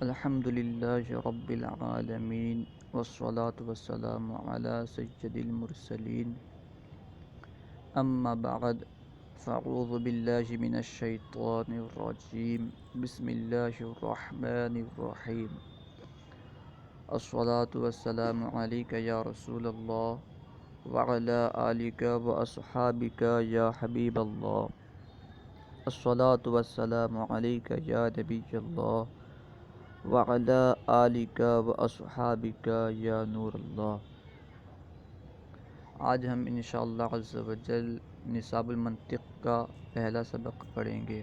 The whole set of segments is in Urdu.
الحمد للہ رب العالمین والصلاة والسلام علی سید المرسلین اما بعد فاعوذ باللہ من الشیطان الرجیم بسم اللہ الرحمن الرحیم الصلاة والسلام علیک یا رسول اللہ وعلی آلک واصحابک یا حبیب اللہ الصلاة والسلام علیک یا نبی اللہ وعلی آلک واصحابک یا نور اللہ۔ آج ہم انشاءاللہ عز و جل نصاب المنطق کا پہلا سبق پڑھیں گے۔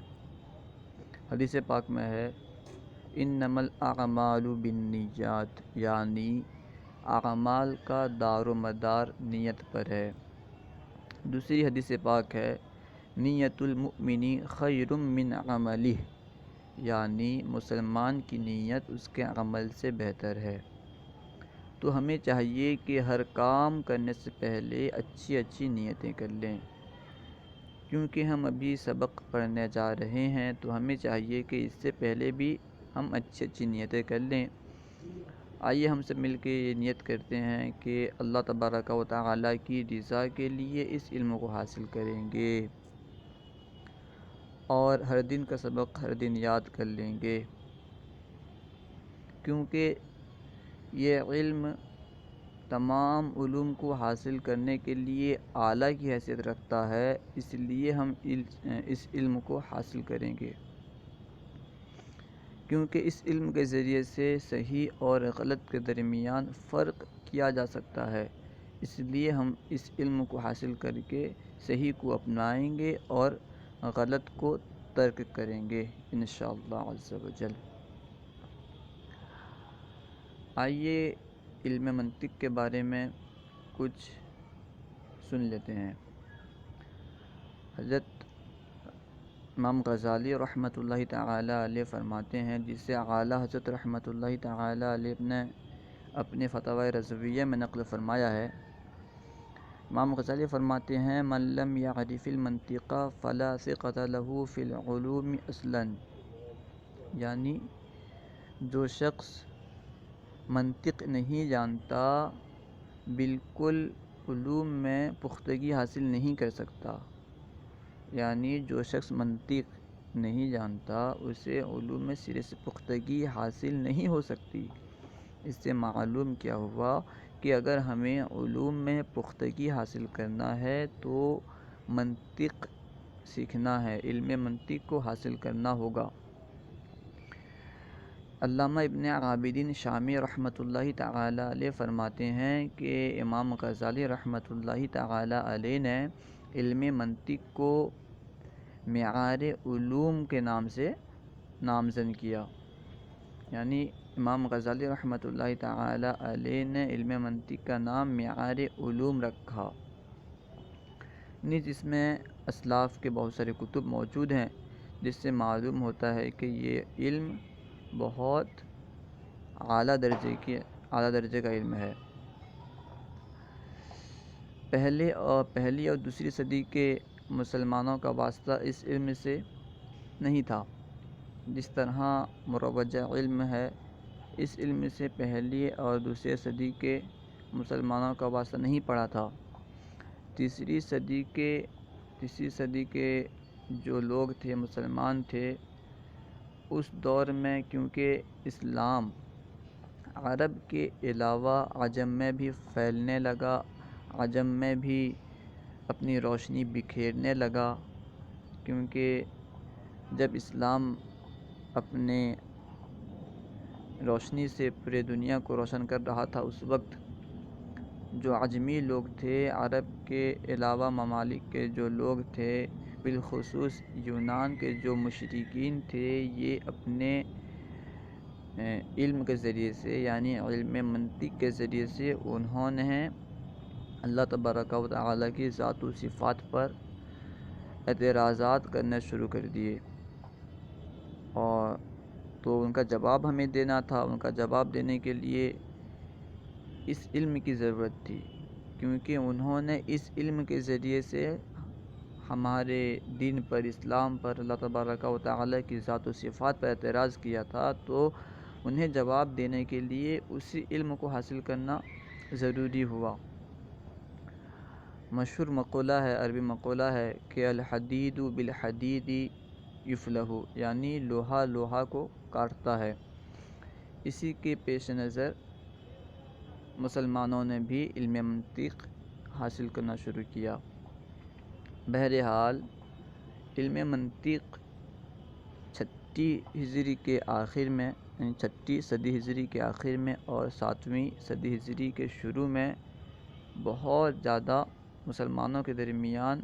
حدیث پاک میں ہے انما الاعمال بالنیات، یعنی اعمال کا دار و مدار نیت پر ہے۔ دوسری حدیث پاک ہے نیت المؤمن خیر من عملہ، یعنی مسلمان کی نیت اس کے عمل سے بہتر ہے۔ تو ہمیں چاہیے کہ ہر کام کرنے سے پہلے اچھی اچھی نیتیں کر لیں۔ کیونکہ ہم ابھی سبق پڑھنے جا رہے ہیں تو ہمیں چاہیے کہ اس سے پہلے بھی ہم اچھی اچھی نیتیں کر لیں۔ آئیے ہم سب مل کے یہ نیت کرتے ہیں کہ اللہ تبارک و تعالیٰ کی رضا کے لیے اس علم کو حاصل کریں گے اور ہر دن کا سبق ہر دن یاد کر لیں گے، کیونکہ یہ علم تمام علوم کو حاصل کرنے کے لیے اعلیٰ کی حیثیت رکھتا ہے، اس لیے ہم اس علم کو حاصل کریں گے، کیونکہ اس علم کے ذریعے سے صحیح اور غلط کے درمیان فرق کیا جا سکتا ہے۔ اس لیے ہم اس علم کو حاصل کر کے صحیح کو اپنائیں گے اور غلط کو ترک کریں گے انشاءاللہ عز و جل۔ آئیے علم منطق کے بارے میں کچھ سن لیتے ہیں۔ حضرت امام غزالی رحمۃ اللہ تعالی علیہ فرماتے ہیں، جسے اعلیٰ حضرت رحمۃ اللہ تعالی علیہ نے اپنے فتاوی رضویہ میں نقل فرمایا ہے۔ امام غزالی فرماتے ہیں من لم یعرف المنطق فلا ثقۃ له فی العلوم اصلا، یعنی جو شخص منطق نہیں جانتا بالکل علوم میں پختگی حاصل نہیں کر سکتا، یعنی جو شخص منطق نہیں جانتا اسے علوم میں سرے سے پختگی حاصل نہیں ہو سکتی۔ اس سے معلوم کیا ہوا کہ اگر ہمیں علوم میں پختگی حاصل کرنا ہے تو منطق سیکھنا ہے، علم منطق کو حاصل کرنا ہوگا۔ علامہ ابن عابدین شامی رحمۃ اللہ تعالی علیہ فرماتے ہیں کہ امام غزالی رحمۃ اللہ تعالی علیہ نے علم منطق کو معیار علوم کے نام سے نامزد کیا، یعنی امام غزالی رحمۃ اللہ تعالی علیہ نے علم منطق کا نام معیار علوم رکھا۔ نیز اس میں اسلاف کے بہت سارے کتب موجود ہیں جس سے معلوم ہوتا ہے کہ یہ علم بہت اعلیٰ درجے کا علم ہے۔ پہلی اور دوسری صدی کے مسلمانوں کا واسطہ اس علم سے نہیں تھا، جس طرح مروجہ علم ہے، اس علم سے پہلی اور دوسری صدی کے مسلمانوں کا واسطہ نہیں پڑا تھا۔ تیسری صدی کے جو لوگ تھے، مسلمان تھے، اس دور میں کیونکہ اسلام عرب کے علاوہ عجم میں بھی پھیلنے لگا، عجم میں بھی اپنی روشنی بکھیرنے لگا، کیونکہ جب اسلام اپنے روشنی سے پورے دنیا کو روشن کر رہا تھا، اس وقت جو عجمی لوگ تھے، عرب کے علاوہ ممالک کے جو لوگ تھے، بالخصوص یونان کے جو مشرکین تھے، یہ اپنے علم کے ذریعے سے، یعنی علم منطق کے ذریعے سے انہوں نے اللہ تبارک و تعالیٰ کی ذات و صفات پر اعتراضات کرنا شروع کر دیے، اور تو ان کا جواب ہمیں دینا تھا۔ ان کا جواب دینے کے لیے اس علم کی ضرورت تھی، کیونکہ انہوں نے اس علم کے ذریعے سے ہمارے دین پر، اسلام پر، اللہ تبارک و تعالیٰ کی ذات و صفات پر اعتراض کیا تھا، تو انہیں جواب دینے کے لیے اسی علم کو حاصل کرنا ضروری ہوا۔ مشہور مقولہ ہے، عربی مقولہ ہے کہ الحدید بالحدید یفلح، یعنی لوہا لوہا کو کاٹتا ہے۔ اسی کے پیش نظر مسلمانوں نے بھی علم منطق حاصل کرنا شروع کیا۔ بہرحال علم منطق چھٹی ہجری کے آخر میں، یعنی چھٹی صدی ہجری کے آخر میں اور 7ویں صدی ہجری کے شروع میں بہت زیادہ مسلمانوں کے درمیان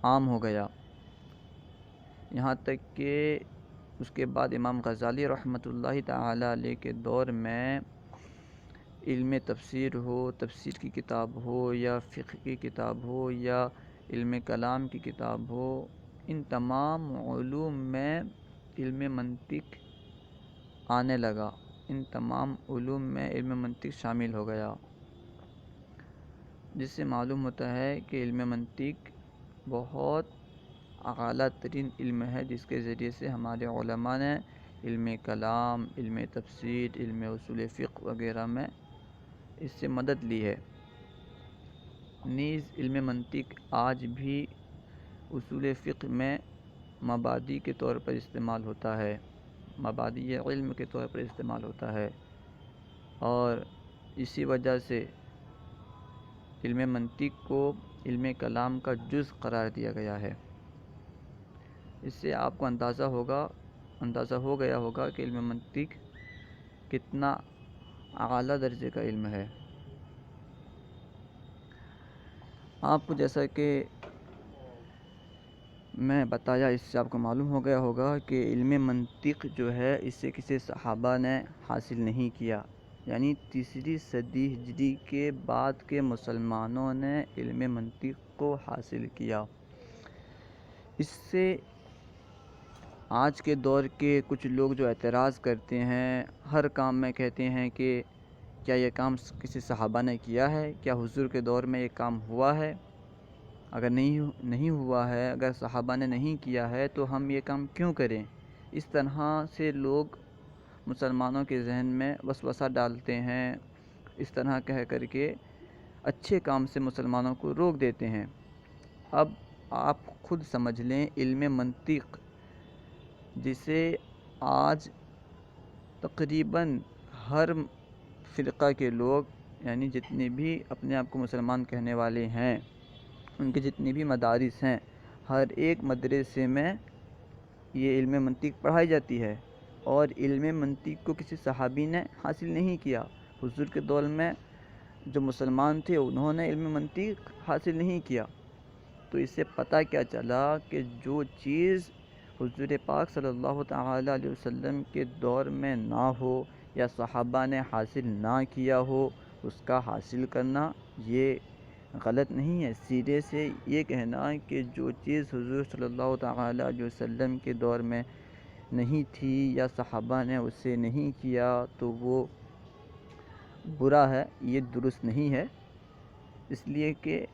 عام ہو گیا، یہاں تک کہ اس کے بعد امام غزالی رحمۃ اللہ تعالی علیہ کے دور میں علم تفسیر ہو، تفسیر کی کتاب ہو یا فقہ کی کتاب ہو یا علم کلام کی کتاب ہو، ان تمام علوم میں علم منطق آنے لگا، ان تمام علوم میں علم منطق شامل ہو گیا، جس سے معلوم ہوتا ہے کہ علم منطق بہت اعلیٰ ترین علم ہے، جس کے ذریعے سے ہمارے علماء نے علم کلام، علم تفسیر، علم اصول فقہ وغیرہ میں اس سے مدد لی ہے۔ نیز علم منطق آج بھی اصول فقہ میں مبادی کے طور پر استعمال ہوتا ہے، مبادی علم کے طور پر استعمال ہوتا ہے، اور اسی وجہ سے علم منطق کو علم کلام کا جز قرار دیا گیا ہے۔ اس سے آپ کو اندازہ ہو گیا ہوگا کہ علم منطق کتنا اعلیٰ درجے کا علم ہے۔ آپ کو جیسا کہ میں بتایا، اس سے آپ کو معلوم ہو گیا ہوگا کہ علم منطق جو ہے اسے کسی صحابہ نے حاصل نہیں کیا، یعنی تیسری صدی ہجری کے بعد کے مسلمانوں نے علم منطق کو حاصل کیا۔ اس سے آج کے دور کے کچھ لوگ جو اعتراض کرتے ہیں، ہر کام میں کہتے ہیں کہ کیا یہ کام کسی صحابہ نے کیا ہے، کیا حضور کے دور میں یہ کام ہوا ہے؟ اگر نہیں ہوا ہے، اگر صحابہ نے نہیں کیا ہے تو ہم یہ کام کیوں کریں؟ اس طرح سے لوگ مسلمانوں کے ذہن میں وسوسہ ڈالتے ہیں، اس طرح کہہ کر کے اچھے کام سے مسلمانوں کو روک دیتے ہیں۔ اب آپ خود سمجھ لیں، علم منطق جسے آج تقریباً ہر فرقہ کے لوگ، یعنی جتنے بھی اپنے آپ کو مسلمان کہنے والے ہیں، ان کے جتنی بھی مدارس ہیں، ہر ایک مدرسے میں یہ علم منطق پڑھائی جاتی ہے، اور علم منطق کو کسی صحابی نے حاصل نہیں کیا۔ حضور کے دور میں جو مسلمان تھے انہوں نے علم منطق حاصل نہیں کیا۔ تو اس سے پتہ کیا چلا کہ جو چیز حضور پاک صلی اللہ تعالیٰ علیہ وسلم کے دور میں نہ ہو یا صحابہ نے حاصل نہ کیا ہو، اس کا حاصل کرنا یہ غلط نہیں ہے۔ سیدھے سے یہ کہنا کہ جو چیز حضور صلی اللہ تعالیٰ علیہ وسلم کے دور میں نہیں تھی یا صحابہ نے اسے نہیں کیا تو وہ برا ہے، یہ درست نہیں ہے، اس لیے کہ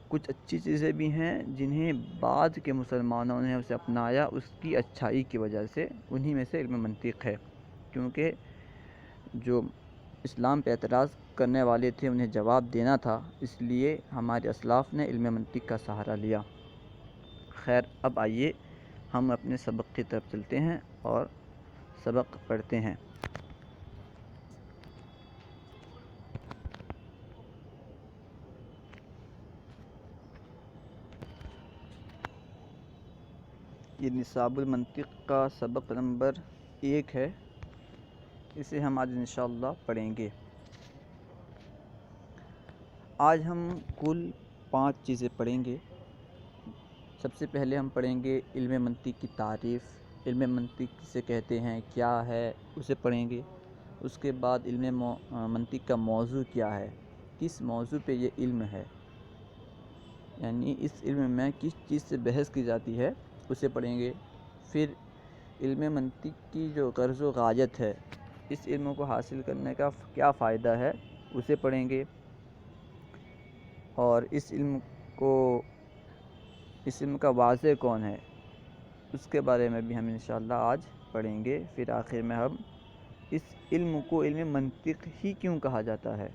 کچھ اچھی چیزیں بھی ہیں جنہیں بعد کے مسلمانوں نے اسے اپنایا، اس کی اچھائی کی وجہ سے، انہی میں سے علم منطق ہے، کیونکہ جو اسلام پہ اعتراض کرنے والے تھے انہیں جواب دینا تھا، اس لیے ہمارے اسلاف نے علم منطق کا سہارا لیا۔ خیر، اب آئیے ہم اپنے سبق کی طرف چلتے ہیں اور سبق پڑھتے ہیں۔ یہ نصاب المنطق کا سبق نمبر 1 ہے، اسے ہم آج انشاءاللہ پڑھیں گے۔ آج ہم کل 5 چیزیں پڑھیں گے۔ سب سے پہلے ہم پڑھیں گے علم منطق کی تعریف، علم منطق کسے کہتے ہیں، کیا ہے، اسے پڑھیں گے۔ اس کے بعد علم منطق کا موضوع کیا ہے، کس موضوع پہ یہ علم ہے، یعنی اس علم میں کس چیز سے بحث کی جاتی ہے، اسے پڑھیں گے۔ پھر علم منطق کی جو غرض و غایت ہے، اس علم کو حاصل کرنے کا کیا فائدہ ہے، اسے پڑھیں گے، اور اس علم کا واضح کون ہے، اس کے بارے میں بھی ہم انشاءاللہ آج پڑھیں گے، پھر آخر میں ہم اس علم کو علم منطق ہی کیوں کہا جاتا ہے،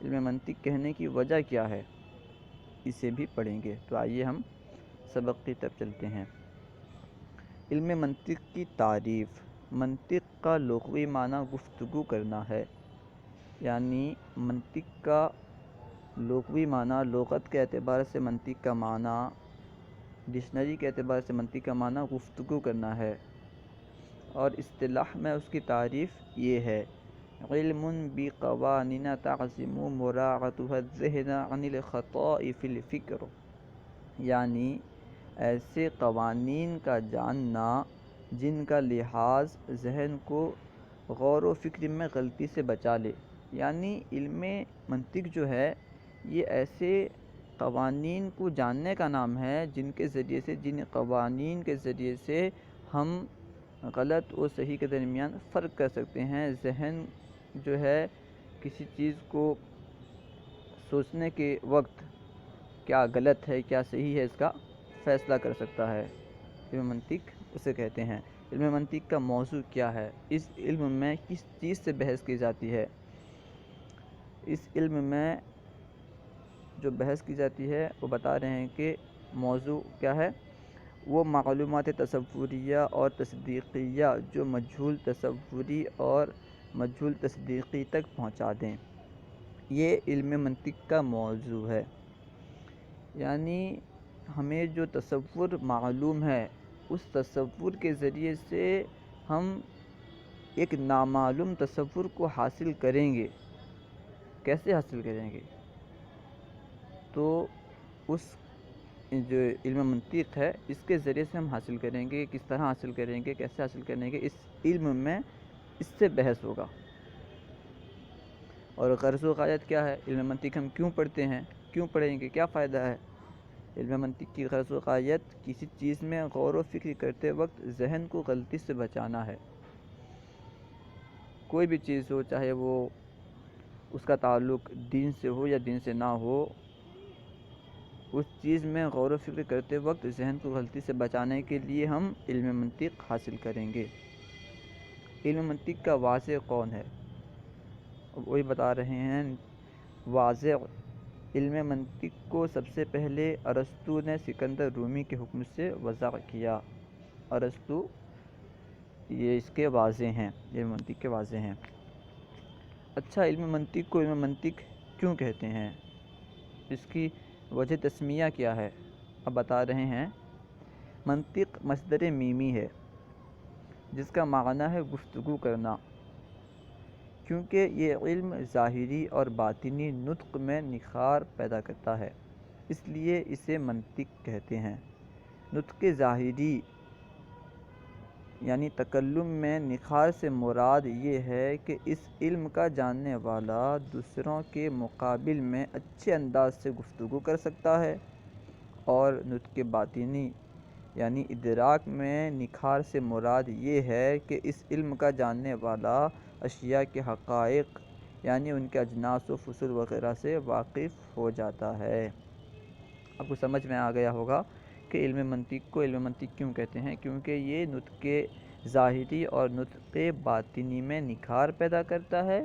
علم منطق کہنے کی وجہ کیا ہے، اسے بھی پڑھیں گے۔ تو آئیے ہم سبق کی طرف چلتے ہیں۔ علم منطق کی تعریف۔ منطق کا لغوی معنی گفتگو کرنا ہے، یعنی منطق کا لغوی معنی لغت کے اعتبار سے منطق کا معنی، ڈکشنری کے اعتبار سے منطق کا معنی گفتگو کرنا ہے، اور اصطلاح میں اس کی تعریف یہ ہے: علم بقوانین تعصم مراعاتها الذہن عن الخطاء فی الفکر، یعنی ایسے قوانین کا جاننا جن کا لحاظ ذہن کو غور و فکر میں غلطی سے بچا لے۔ یعنی علم منطق جو ہے یہ ایسے قوانین کو جاننے کا نام ہے جن قوانین کے ذریعے سے ہم غلط اور صحیح کے درمیان فرق کر سکتے ہیں۔ ذہن جو ہے کسی چیز کو سوچنے کے وقت کیا غلط ہے کیا صحیح ہے اس کا فیصلہ کر سکتا ہے۔ علم منطق اسے کہتے ہیں۔ علم منطق کا موضوع کیا ہے؟ اس علم میں کس چیز سے بحث کی جاتی ہے؟ اس علم میں جو بحث کی جاتی ہے وہ بتا رہے ہیں کہ موضوع کیا ہے؟ وہ معلومات تصوریہ اور تصدیقیہ جو مجہول تصوری اور مجہول تصدیقی تک پہنچا دیں، یہ علم منطق کا موضوع ہے۔ یعنی ہمیں جو تصور معلوم ہے اس تصور کے ذریعے سے ہم ایک نامعلوم تصور کو حاصل کریں گے۔ کیسے حاصل کریں گے؟ تو اس جو علم منطق ہے اس کے ذریعے سے ہم حاصل کریں گے۔ کس طرح حاصل کریں گے، کیسے حاصل کریں گے، اس علم میں اس سے بحث ہوگا۔ اور غرض و غایت کیا ہے؟ علم منطق ہم کیوں پڑھتے ہیں، کیوں پڑھیں گے، کیا فائدہ ہے؟ علم منطق کی غرض و غایت کسی چیز میں غور و فکر کرتے وقت ذہن کو غلطی سے بچانا ہے۔ کوئی بھی چیز ہو، چاہے وہ اس کا تعلق دین سے ہو یا دین سے نہ ہو، اس چیز میں غور و فکر کرتے وقت ذہن کو غلطی سے بچانے کے لیے ہم علم منطق حاصل کریں گے۔ علم منطق کا واضح کون ہے؟ وہی بتا رہے ہیں۔ واضح علم منطق کو سب سے پہلے ارسطو نے سکندر رومی کے حکم سے وضع کیا۔ ارسطو یہ اس کے واضح ہیں، علم منطق کے واضح ہیں۔ اچھا، علم منطق کو علم منطق کیوں کہتے ہیں؟ اس کی وجہ تسمیہ کیا ہے؟ اب بتا رہے ہیں۔ منطق مصدر میمی ہے جس کا معنی ہے گفتگو کرنا، کیونکہ یہ علم ظاہری اور باطنی نطق میں نکھار پیدا کرتا ہے، اس لیے اسے منطق کہتے ہیں۔ نطق ظاہری یعنی تکلم میں نکھار سے مراد یہ ہے کہ اس علم کا جاننے والا دوسروں کے مقابل میں اچھے انداز سے گفتگو کر سکتا ہے، اور نطق باطنی یعنی ادراک میں نکھار سے مراد یہ ہے کہ اس علم کا جاننے والا اشیاء کے حقائق یعنی ان کے اجناس و فصول وغیرہ سے واقف ہو جاتا ہے۔ آپ کو سمجھ میں آ گیا ہوگا کہ علم منطق کو علم منطق کیوں کہتے ہیں، کیونکہ یہ نطق ظاہری اور نطق باطنی میں نکھار پیدا کرتا ہے،